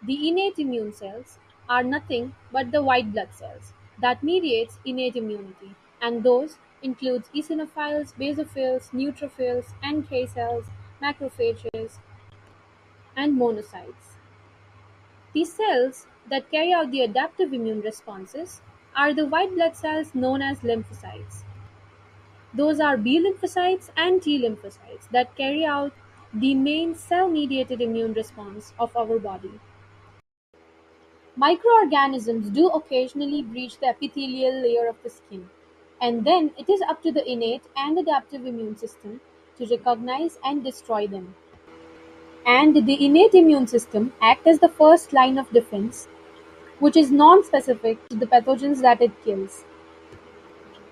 The innate immune cells are nothing but the white blood cells that mediates innate immunity, and those includes eosinophils, basophils, neutrophils, NK cells, macrophages, and monocytes. The cells that carry out the adaptive immune responses are the white blood cells known as lymphocytes. Those are B lymphocytes and T lymphocytes that carry out the main cell-mediated immune response of our body. Microorganisms do occasionally breach the epithelial layer of the skin, and then it is up to the innate and adaptive immune system to recognize and destroy them. And the innate immune system acts as the first line of defense, which is non-specific to the pathogens that it kills.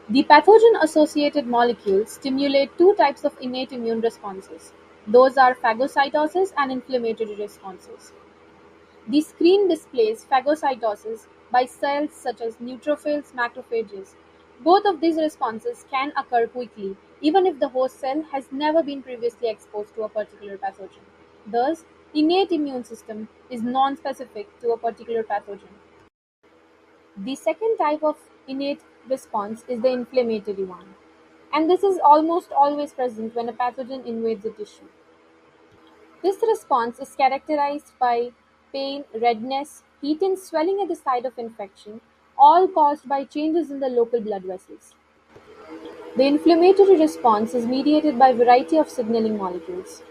The pathogen-associated molecules stimulate two types of innate immune responses. Those are phagocytosis and inflammatory responses. The screen displays phagocytosis by cells such as neutrophils, macrophages. Both of these responses can occur quickly, even if the host cell has never been previously exposed to a particular pathogen. Thus, innate immune system is non-specific to a particular pathogen. The second type of innate response is the inflammatory one, and this is almost always present when a pathogen invades a tissue. This response is characterized by pain, redness, heat, and swelling at the site of infection, all caused by changes in the local blood vessels. The inflammatory response is mediated by a variety of signaling molecules.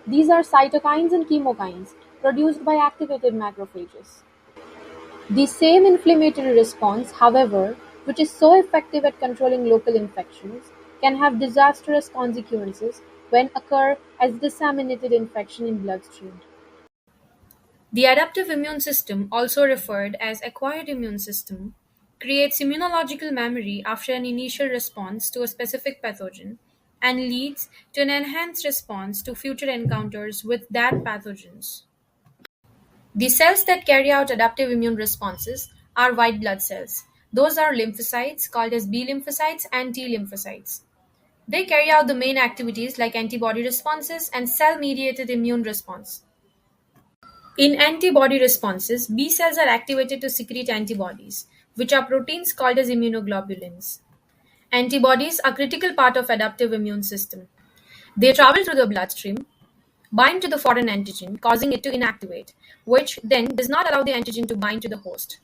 These are cytokines and chemokines produced by activated macrophages. The same inflammatory response, however, which is so effective at controlling local infections, can have disastrous consequences when occur as disseminated infection in bloodstream. The adaptive immune system, also referred as acquired immune system, creates immunological memory after an initial response to a specific pathogen and leads to an enhanced response to future encounters with that pathogens. The cells that carry out adaptive immune responses are white blood cells. Those are lymphocytes called as B lymphocytes and T lymphocytes. They carry out the main activities like antibody responses and cell-mediated immune response. In antibody responses, B cells are activated to secrete antibodies, which are proteins called as immunoglobulins. Antibodies are a critical part of adaptive immune system. They travel through the bloodstream, bind to the foreign antigen, causing it to inactivate, which then does not allow the antigen to bind to the host.